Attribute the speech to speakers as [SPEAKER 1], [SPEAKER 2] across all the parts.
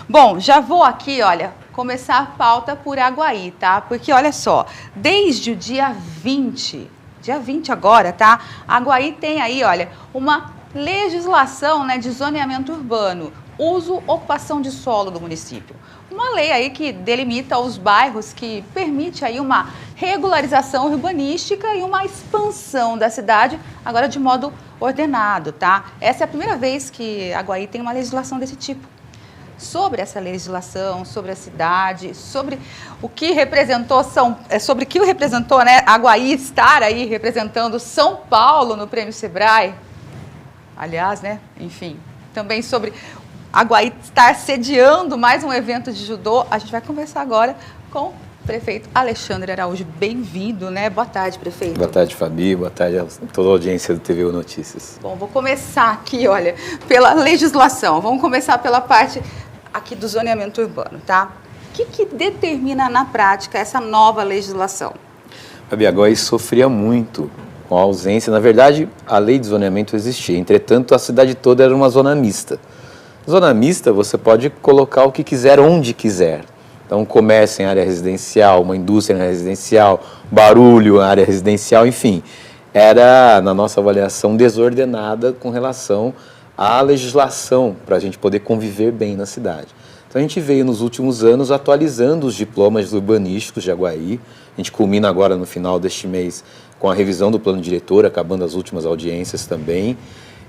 [SPEAKER 1] Bom, já vou aqui, olha, começar a pauta por Aguaí, tá? Porque, olha só, desde o dia 20 agora, tá? Aguaí tem aí, olha, uma legislação, né, de zoneamento urbano, uso, ocupação de solo do município. Uma lei aí que delimita os bairros, que permite aí uma regularização urbanística e uma expansão da cidade, agora de modo ordenado, tá? Essa é a primeira vez que Aguaí tem uma legislação desse tipo. Sobre essa legislação, sobre a cidade, sobre o que representou né, Aguaí estar aí representando São Paulo no Prêmio Sebrae. Aliás, né, enfim, também sobre Aguaí estar sediando mais um evento de judô. A gente vai conversar agora com o prefeito Alexandre Araújo. Bem-vindo, né? Boa tarde, prefeito.
[SPEAKER 2] Boa tarde, Fabi. Boa tarde a toda a audiência do TVU Notícias.
[SPEAKER 1] Bom, vou começar aqui, olha, pela legislação. Vamos começar pela parte aqui do zoneamento urbano, tá? O que determina na prática essa nova legislação?
[SPEAKER 2] Fabi, Aguaí sofria muito com a ausência. Na verdade, a lei de zoneamento existia. Entretanto, a cidade toda era uma zona mista. Zona mista, você pode colocar o que quiser, onde quiser. Então, um comércio em área residencial, uma indústria em área residencial, barulho em área residencial, enfim. Era, na nossa avaliação, desordenada com relação à legislação para a gente poder conviver bem na cidade. Então, a gente veio nos últimos anos atualizando os diplomas urbanísticos de Aguaí. A gente culmina agora no final deste mês com a revisão do plano diretor, acabando as últimas audiências também.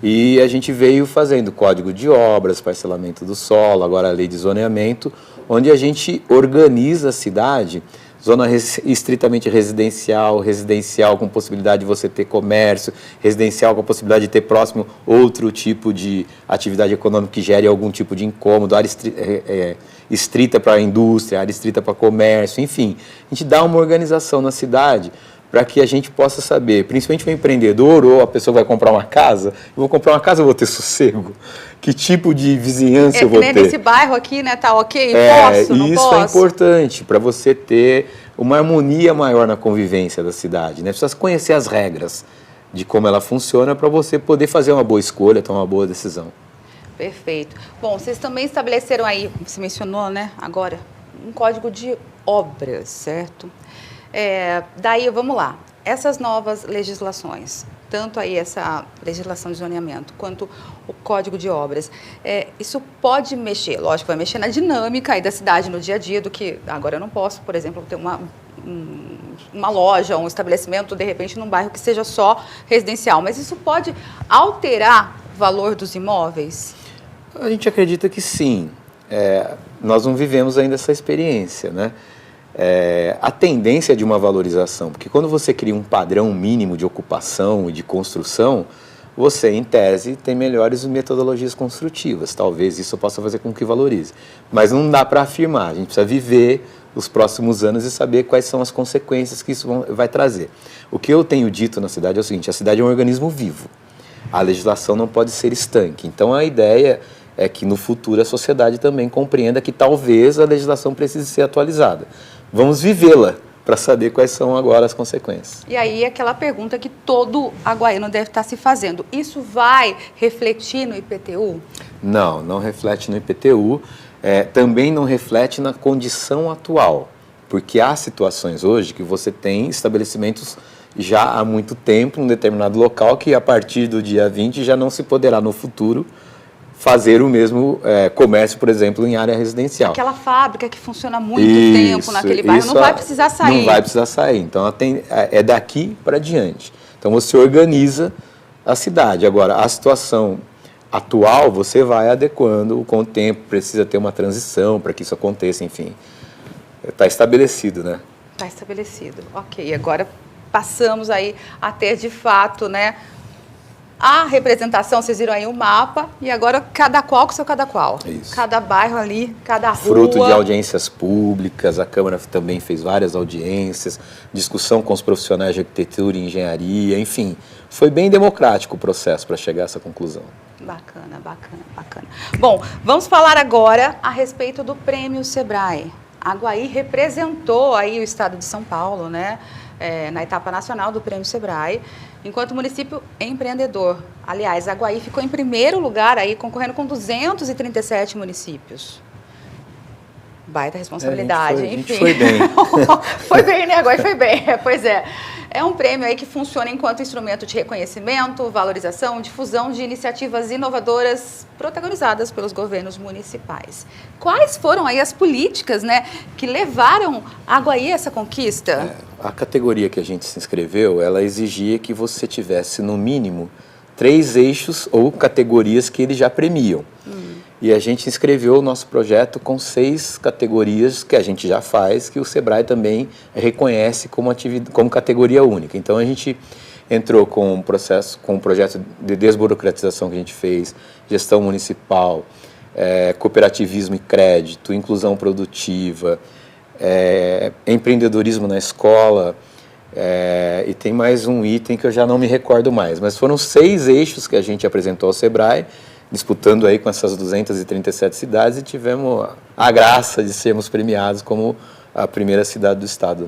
[SPEAKER 2] E a gente veio fazendo código de obras, parcelamento do solo, agora a lei de zoneamento, onde a gente organiza a cidade, zona estritamente residencial, residencial com possibilidade de você ter comércio, residencial com a possibilidade de ter próximo outro tipo de atividade econômica que gere algum tipo de incômodo, área estrita para a indústria, área estrita para comércio, enfim. A gente dá uma organização na cidade para que a gente possa saber, principalmente o empreendedor ou a pessoa que vai comprar uma casa, eu vou comprar uma casa, eu vou ter sossego? Que tipo de vizinhança eu vou ter?
[SPEAKER 1] Nesse bairro aqui, né, tá ok? Posso, não
[SPEAKER 2] isso
[SPEAKER 1] posso?
[SPEAKER 2] É importante para você ter uma harmonia maior na convivência da cidade, né? Precisa conhecer as regras de como ela funciona para você poder fazer uma boa escolha, tomar uma boa decisão.
[SPEAKER 1] Perfeito. Bom, vocês também estabeleceram aí, você mencionou, né, agora, um código de obras, certo? Daí, vamos lá, essas novas legislações, tanto aí essa legislação de zoneamento, quanto o Código de Obras, isso pode mexer, lógico, vai mexer na dinâmica aí da cidade, no dia a dia, do que agora eu não posso, por exemplo, ter uma loja, um estabelecimento, de repente, num bairro que seja só residencial, mas isso pode alterar o valor dos imóveis?
[SPEAKER 2] A gente acredita que sim. Nós não vivemos ainda essa experiência, né? A tendência de uma valorização, porque quando você cria um padrão mínimo de ocupação e de construção, você, em tese, tem melhores metodologias construtivas. Talvez isso possa fazer com que valorize. Mas não dá para afirmar, a gente precisa viver os próximos anos e saber quais são as consequências que isso vai trazer. O que eu tenho dito na cidade é o seguinte: a cidade é um organismo vivo, a legislação não pode ser estanque. Então, a ideia é que no futuro a sociedade também compreenda que talvez a legislação precise ser atualizada. Vamos vivê-la para saber quais são agora as consequências.
[SPEAKER 1] E aí aquela pergunta que todo aguaiano deve estar se fazendo: isso vai refletir no IPTU?
[SPEAKER 2] Não, não reflete no IPTU, também não reflete na condição atual, porque há situações hoje que você tem estabelecimentos já há muito tempo, em um determinado local, que a partir do dia 20 já não se poderá no futuro fazer o mesmo comércio, por exemplo, em área residencial.
[SPEAKER 1] Aquela fábrica que funciona há muito tempo naquele bairro não vai precisar sair.
[SPEAKER 2] Não vai precisar sair. Então, é daqui para diante. Então, você organiza a cidade. Agora, a situação atual, você vai adequando com o tempo, precisa ter uma transição para que isso aconteça, enfim. Está estabelecido, né?
[SPEAKER 1] Está estabelecido. Ok, agora passamos aí a ter, de fato, né, a representação. Vocês viram aí o mapa, e agora cada qual com seu cada qual.
[SPEAKER 2] Isso.
[SPEAKER 1] Cada bairro ali, cada rua.
[SPEAKER 2] Fruto de audiências públicas, a Câmara também fez várias audiências, discussão com os profissionais de arquitetura e engenharia, enfim. Foi bem democrático o processo para chegar a essa conclusão.
[SPEAKER 1] Bacana, bacana, bacana. Bom, vamos falar agora a respeito do Prêmio Sebrae. Aguaí representou aí o estado de São Paulo, né, na etapa nacional do Prêmio Sebrae, enquanto município empreendedor. Aliás, Aguaí ficou em primeiro lugar aí, concorrendo com 237 municípios. Baita responsabilidade,
[SPEAKER 2] A gente
[SPEAKER 1] enfim.
[SPEAKER 2] foi bem.
[SPEAKER 1] Foi bem, né? Agora foi bem. Pois é. É um prêmio aí que funciona enquanto instrumento de reconhecimento, valorização, difusão de iniciativas inovadoras protagonizadas pelos governos municipais. Quais foram aí as políticas, né, que levaram Aguaí a essa conquista?
[SPEAKER 2] A categoria que a gente se inscreveu, ela exigia que você tivesse, no mínimo, 3 eixos ou categorias que eles já premiam. E a gente inscreveu o nosso projeto com 6 categorias que a gente já faz, que o Sebrae também reconhece como categoria única. Então a gente entrou com um projeto de desburocratização que a gente fez, gestão municipal, cooperativismo e crédito, inclusão produtiva, empreendedorismo na escola, e tem mais um item que eu já não me recordo mais, mas foram 6 eixos que a gente apresentou ao Sebrae, disputando aí com essas 237 cidades, e tivemos a graça de sermos premiados como a primeira cidade do estado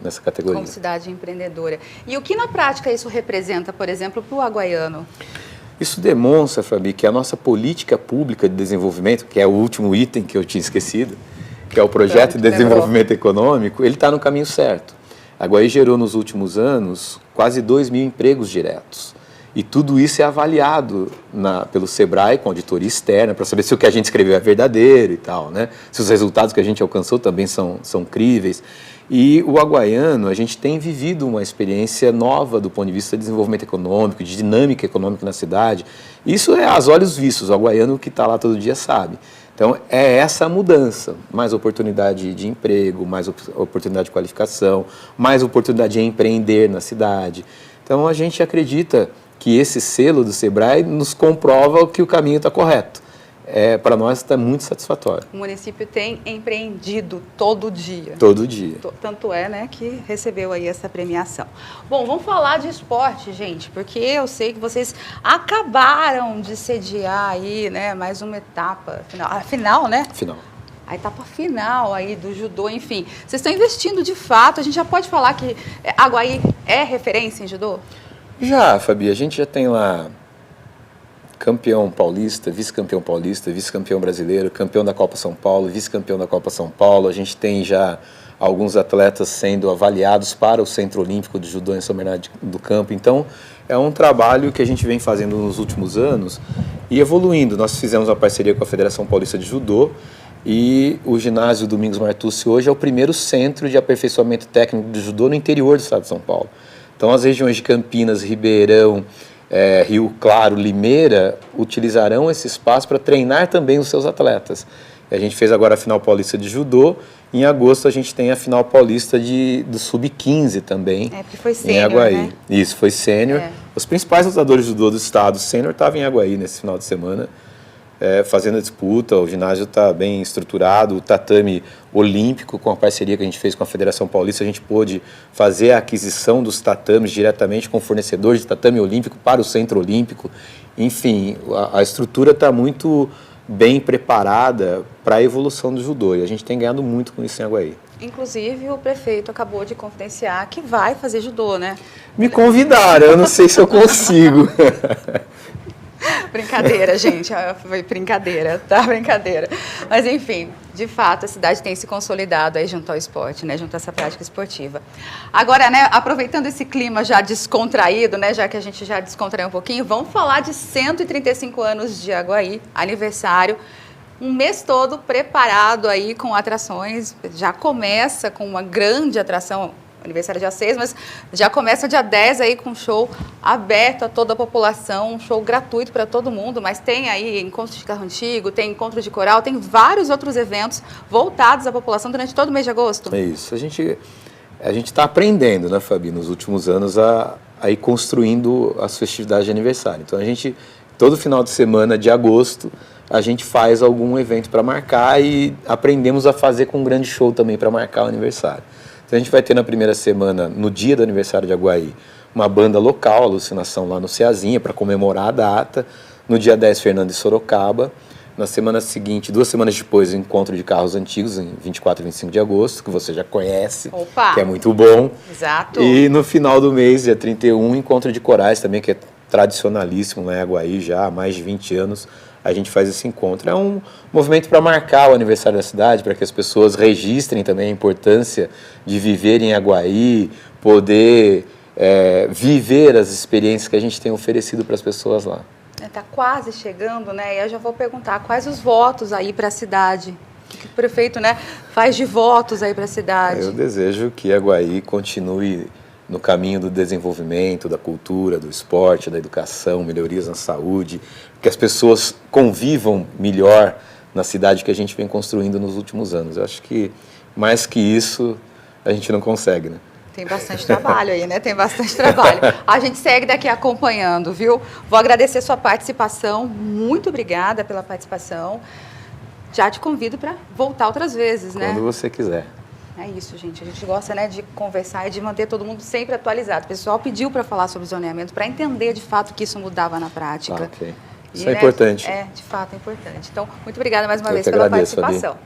[SPEAKER 2] nessa categoria.
[SPEAKER 1] Como cidade empreendedora. E o que na prática isso representa, por exemplo, para o aguaiano?
[SPEAKER 2] Isso demonstra, Fabi, que a nossa política pública de desenvolvimento, que é o último item que eu tinha esquecido, que é o projeto de desenvolvimento econômico, ele está no caminho certo. Aguaí gerou nos últimos anos quase 2.000 empregos diretos. E tudo isso é avaliado pelo Sebrae com auditoria externa, para saber se o que a gente escreveu é verdadeiro e tal, né? Se os resultados que a gente alcançou também são críveis. E o aguaiano, a gente tem vivido uma experiência nova do ponto de vista de desenvolvimento econômico, de dinâmica econômica na cidade. Isso é aos olhos vistos, o aguaiano que está lá todo dia sabe. Então, é essa mudança, mais oportunidade de emprego, mais oportunidade de qualificação, mais oportunidade de empreender na cidade. Então, a gente acredita que esse selo do Sebrae nos comprova que o caminho está correto. Para nós está muito satisfatório.
[SPEAKER 1] O município tem empreendido todo dia.
[SPEAKER 2] Todo dia.
[SPEAKER 1] Tanto é, né, que recebeu aí essa premiação. Bom, vamos falar de esporte, gente, porque eu sei que vocês acabaram de sediar aí, né, mais uma etapa, final, né?
[SPEAKER 2] Final.
[SPEAKER 1] A etapa final aí do judô, enfim. Vocês estão investindo de fato, a gente já pode falar que Aguaí é referência em judô?
[SPEAKER 2] Já, Fabi, a gente já tem lá campeão paulista, vice-campeão brasileiro, campeão da Copa São Paulo, vice-campeão da Copa São Paulo. A gente tem já alguns atletas sendo avaliados para o Centro Olímpico de Judô em São Bernardo do Campo. Então, é um trabalho que a gente vem fazendo nos últimos anos e evoluindo. Nós fizemos uma parceria com a Federação Paulista de Judô e o ginásio Domingos Martucci hoje é o primeiro centro de aperfeiçoamento técnico de judô no interior do estado de São Paulo. Então, as regiões de Campinas, Ribeirão, Rio Claro, Limeira, utilizarão esse espaço para treinar também os seus atletas. A gente fez agora a final paulista de judô, em agosto a gente tem a final paulista do sub-15 também.
[SPEAKER 1] Porque foi sênior,
[SPEAKER 2] em Aguaí.
[SPEAKER 1] né?
[SPEAKER 2] Isso, foi sênior. Os principais lutadores de judô do estado sênior estavam em Aguaí nesse final de semana, fazendo a disputa. O ginásio está bem estruturado, o tatame olímpico, com a parceria que a gente fez com a Federação Paulista, a gente pôde fazer a aquisição dos tatames diretamente com fornecedores de tatame olímpico para o Centro Olímpico. Enfim, a estrutura está muito bem preparada para a evolução do judô e a gente tem ganhado muito com isso em Aguaí.
[SPEAKER 1] Inclusive, o prefeito acabou de confidenciar que vai fazer judô, né?
[SPEAKER 2] Me convidaram, eu não sei se eu consigo.
[SPEAKER 1] Brincadeira, gente, foi brincadeira, tá? Brincadeira. Mas, enfim, de fato, a cidade tem se consolidado aí junto ao esporte, né? Junto a essa prática esportiva. Agora, né, aproveitando esse clima já descontraído, né? Já que a gente já descontraiu um pouquinho, vamos falar de 135 anos de Aguaí, aniversário. Um mês todo preparado aí com atrações, já começa com uma grande atração, aniversário dia 6, mas já começa dia 10 aí com um show aberto a toda a população, um show gratuito para todo mundo, mas tem aí encontro de carro antigo, tem encontro de coral, tem vários outros eventos voltados à população durante todo o mês de agosto.
[SPEAKER 2] É isso, a gente está aprendendo, né, Fabi, nos últimos anos a ir construindo as festividades de aniversário. Então a gente, todo final de semana de agosto, a gente faz algum evento para marcar e aprendemos a fazer com um grande show também para marcar o aniversário. Então a gente vai ter na primeira semana, no dia do aniversário de Aguaí, uma banda local, Alucinação, lá no Ceazinha, para comemorar a data. No dia 10, Fernando e Sorocaba. Na semana seguinte, 2 semanas depois, o encontro de carros antigos, em 24 e 25 de agosto, que você já conhece,
[SPEAKER 1] Opa!
[SPEAKER 2] Que é muito bom.
[SPEAKER 1] Exato.
[SPEAKER 2] E no final do mês, dia 31, encontro de corais também, que é tradicionalíssimo lá em Aguaí já há mais de 20 anos. a gente faz esse encontro. É um movimento para marcar o aniversário da cidade, para que as pessoas registrem também a importância de viver em Aguaí, poder viver as experiências que a gente tem oferecido para as pessoas lá.
[SPEAKER 1] Está quase chegando, né? E eu já vou perguntar quais os votos aí para a cidade. O que o prefeito, né, faz de votos aí para a cidade?
[SPEAKER 2] Eu desejo que Aguaí continue no caminho do desenvolvimento, da cultura, do esporte, da educação, melhorias na saúde, que as pessoas convivam melhor na cidade que a gente vem construindo nos últimos anos. Eu acho que mais que isso a gente não consegue, né?
[SPEAKER 1] Tem bastante trabalho aí, né? Tem bastante trabalho. A gente segue daqui acompanhando, viu? Vou agradecer a sua participação. Muito obrigada pela participação. Já te convido para voltar outras vezes, né?
[SPEAKER 2] Quando você quiser.
[SPEAKER 1] É isso, gente. A gente gosta, né, de conversar e de manter todo mundo sempre atualizado. O pessoal pediu para falar sobre zoneamento, para entender de fato que isso mudava na prática.
[SPEAKER 2] Ok.
[SPEAKER 1] E,
[SPEAKER 2] Isso é
[SPEAKER 1] né,
[SPEAKER 2] importante.
[SPEAKER 1] É, de fato, é importante. Então, muito obrigada mais uma
[SPEAKER 2] Eu
[SPEAKER 1] vez
[SPEAKER 2] que
[SPEAKER 1] pela
[SPEAKER 2] agradeço,
[SPEAKER 1] participação.
[SPEAKER 2] Adi.